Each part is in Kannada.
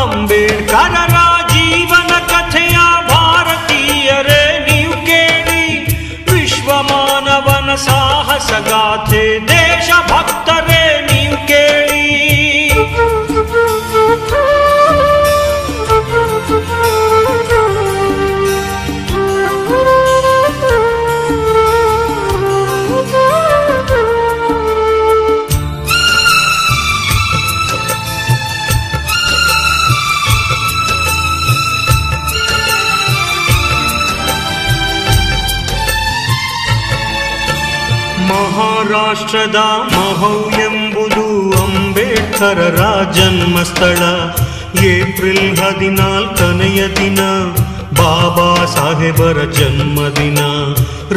ಅಂಬೇಡ್ಕರರ ಜೀವನ ಕಥೆಯ ಭಾರತೀಯರೇ ನೀವು ಕೇಳಿ, ವಿಶ್ವ ಮಾನವನ ಸಾಹಸ ಗಾಥೆ ದೇಶ ಭಕ್ತರೇ ನೀವು ಕೇಳಿ. ಮಹಾರಾಷ್ಟ್ರದ ಮಹೌ ಎಂಬುದು ಅಂಬೇಡ್ಕರರ ಜನ್ಮಸ್ಥಳ. ಏಪ್ರಿಲ್ 14ನೆಯ ದಿನ ಬಾಬಾ ಸಾಹೇಬರ ಜನ್ಮದಿನ.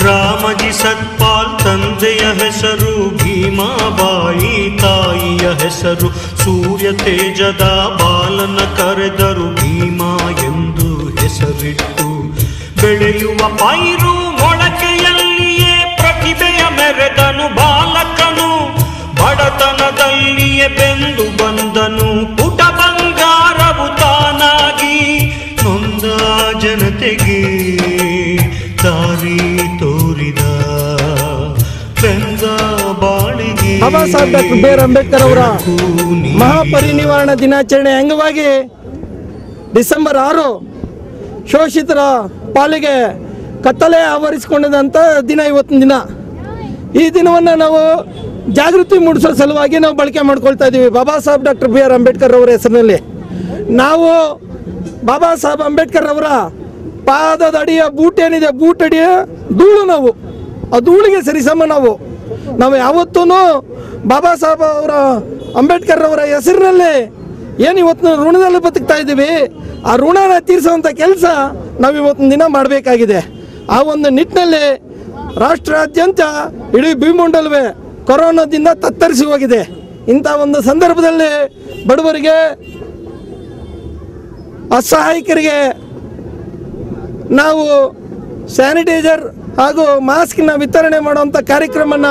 ರಾಮಜಿ ಸತ್ಪಾಲ್ ತಂದೆಯ ಹೆಸರು, ಭೀಮಾಬಾಯಿ ತಾಯಿಯ ಹೆಸರು. ಸೂರ್ಯ ತೇಜದ ಬಾಲನ ಕರೆದರು ಭೀಮಾ ಎಂದು ಹೆಸರಿಟ್ಟು. ಬೆಳೆಯುವ ಪೈರು ಮೊಳಕೆಯಲ್ಲಿಯೇ ಪ್ರತಿಭೆಯ ಮೆರೆದನು ಬಾಲಕನು. ಬಡತನದಲ್ಲಿಯೇ ಬೆಂದು ಬಂದನು ಪುಟ ಬಂಗಾರವು ತಾನಾಗಿ. ನೊಂದ ಜನತೆಗೆ ದಾರಿ ತೋರಿದ ಬೆಂದ ಬಾಳಿಗೆ. Baba Saheb doctor B R Ambedkar ಅವರ ಮಹಾಪರಿನಿರ್ವಾಣ ದಿನಾಚರಣೆ ಅಂಗವಾಗಿ ಡಿಸೆಂಬರ್ 6 ಶೋಷಿತರ ಪಾಲಿಗೆ ಕತ್ತಲೆ ಆವರಿಸಿಕೊಂಡಂಥ ದಿನ ಇವತ್ತಿನ ದಿನ. ಈ ದಿನವನ್ನು ನಾವು ಜಾಗೃತಿ ಮೂಡಿಸೋ ಸಲುವಾಗಿ ನಾವು ಬಳಕೆ ಮಾಡ್ಕೊಳ್ತಾ ಇದ್ದೀವಿ. Baba Saheb doctor B R Ambedkar ಅವರ ಹೆಸರಿನಲ್ಲಿ ನಾವು ಬಾಬಾ ಸಾಹೇಬ್ ಅಂಬೇಡ್ಕರ್ ಅವರ ಪಾದದ ಅಡಿಯ ಬೂಟ್ ಏನಿದೆ, ಬೂಟ್ ಅಡಿಯ ಧೂಳು ನಾವು, ಆ ಧೂಳಿಗೆ ಸರಿಸಮ ನಾವು ಯಾವತ್ತೂ ಬಾಬಾ ಸಾಹೇಬ್ ಅವರ ಅಂಬೇಡ್ಕರ್ ಅವರ ಹೆಸರಿನಲ್ಲಿ ಏನು ಇವತ್ತು ಋಣದಲ್ಲಿ ಬದುಕ್ತಾ ಇದ್ದೀವಿ, ಆ ಋಣನ ತೀರಿಸುವಂಥ ಕೆಲಸ ನಾವು ಇವತ್ತಿನ ದಿನ ಮಾಡಬೇಕಾಗಿದೆ. ಆ ಒಂದು ನಿಟ್ಟಿನಲ್ಲಿ ರಾಷ್ಟ್ರಾದ್ಯಂತ ಇಡೀ ಭೂಮಂಡಲವೇ ಕೊರೋನಾದಿಂದ ತತ್ತರಿಸಿ ಹೋಗಿದೆ. ಇಂಥ ಒಂದು ಸಂದರ್ಭದಲ್ಲಿ ಬಡವರಿಗೆ, ಅಸಹಾಯಕರಿಗೆ ನಾವು ಸ್ಯಾನಿಟೈಸರ್ ಹಾಗೂ ಮಾಸ್ಕ್ನ ವಿತರಣೆ ಮಾಡುವಂಥ ಕಾರ್ಯಕ್ರಮನ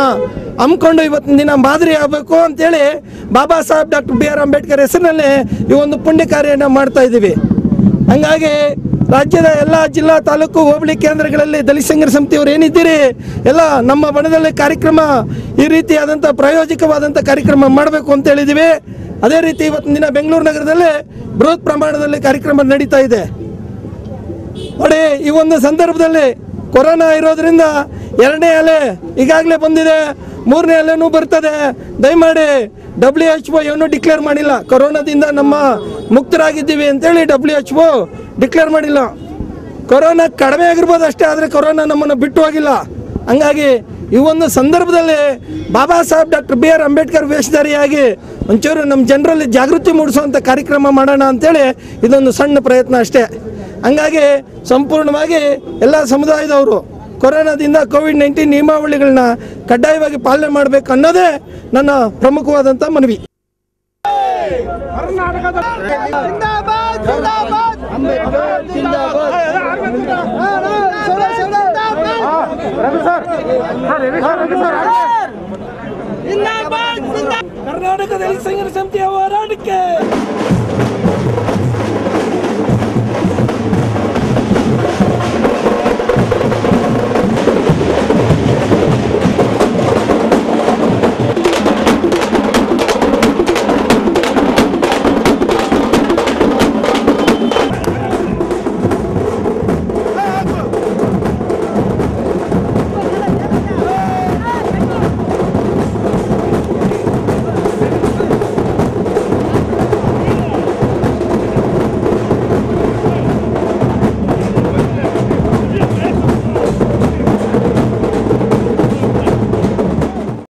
ಹಮ್ಮಿಕೊಂಡು ಇವತ್ತಿನ ದಿನ ಮಾದರಿ ಆಗಬೇಕು ಅಂತೇಳಿ Baba Saheb doctor B R Ambedkar ಹೆಸರಿನಲ್ಲಿ ಈ ಒಂದು ಪುಣ್ಯ ಕಾರ್ಯನ ಮಾಡ್ತಾ ಇದ್ದೀವಿ. ಹಂಗಾಗಿ ರಾಜ್ಯದ ಎಲ್ಲ ಜಿಲ್ಲಾ ತಾಲೂಕು ಹೋಬಳಿ ಕೇಂದ್ರಗಳಲ್ಲಿ ದಲಿತ ಸಂಘರ್ಷ ಸಮಿತಿಯವರು ಏನಿದ್ದೀರಿ ಎಲ್ಲ ನಮ್ಮ ಬಣದಲ್ಲಿ ಕಾರ್ಯಕ್ರಮ ಈ ರೀತಿಯಾದಂಥ ಪ್ರಾಯೋಜಿಕವಾದಂಥ ಕಾರ್ಯಕ್ರಮ ಮಾಡಬೇಕು ಅಂತ ಹೇಳಿದ್ದೀವಿ. ಅದೇ ರೀತಿ ಇವತ್ತಿನ ದಿನ ಬೆಂಗಳೂರು ನಗರದಲ್ಲಿ ಬೃಹತ್ ಪ್ರಮಾಣದಲ್ಲಿ ಕಾರ್ಯಕ್ರಮ ನಡೀತಾ ಇದೆ. ನೋಡಿ, ಈ ಒಂದು ಸಂದರ್ಭದಲ್ಲಿ ಕೊರೋನಾ ಇರೋದ್ರಿಂದ 2ನೇ ಅಲೆ ಈಗಾಗಲೇ ಬಂದಿದೆ, 3ನೇ ಅಲೆನೂ ಬರ್ತದೆ. ದಯಮಾಡಿ WHO ಏನೂ ಡಿಕ್ಲೇರ್ ಮಾಡಿಲ್ಲ, ಕೊರೋನಾದಿಂದ ನಮ್ಮ ಮುಕ್ತರಾಗಿದ್ದೀವಿ ಅಂತೇಳಿ WHO ಡಿಕ್ಲೇರ್ ಮಾಡಿಲ್ಲ. ಕೊರೋನಾ ಕಡಿಮೆ ಆಗಿರ್ಬೋದು ಅಷ್ಟೇ, ಆದರೆ ಕೊರೋನಾ ನಮ್ಮನ್ನು ಬಿಟ್ಟು ಹೋಗಿಲ್ಲ. ಹಂಗಾಗಿ ಈ ಒಂದು ಸಂದರ್ಭದಲ್ಲಿ Baba Saheb doctor B R Ambedkar ವೇಷಧಾರಿಯಾಗಿ ಒಂಚೂರು ನಮ್ಮ ಜನರಲ್ಲಿ ಜಾಗೃತಿ ಮೂಡಿಸುವಂಥ ಕಾರ್ಯಕ್ರಮ ಮಾಡೋಣ ಅಂತೇಳಿ ಇದೊಂದು ಸಣ್ಣ ಪ್ರಯತ್ನ ಅಷ್ಟೇ. ಹಂಗಾಗಿ ಸಂಪೂರ್ಣವಾಗಿ ಎಲ್ಲ ಸಮುದಾಯದವರು ಕೊರೋನಾದಿಂದ ಕೋವಿಡ್-19 ನಿಯಮಾವಳಿಗಳನ್ನ ಕಡ್ಡಾಯವಾಗಿ ಪಾಲನೆ ಮಾಡಬೇಕು ಅನ್ನೋದೇ ನನ್ನ ಪ್ರಮುಖವಾದಂಥ ಮನವಿ. ಕರ್ನಾಟಕ ದಲಿತ ಸಂಘರ್ಷ ಸಮಿತಿಯವರು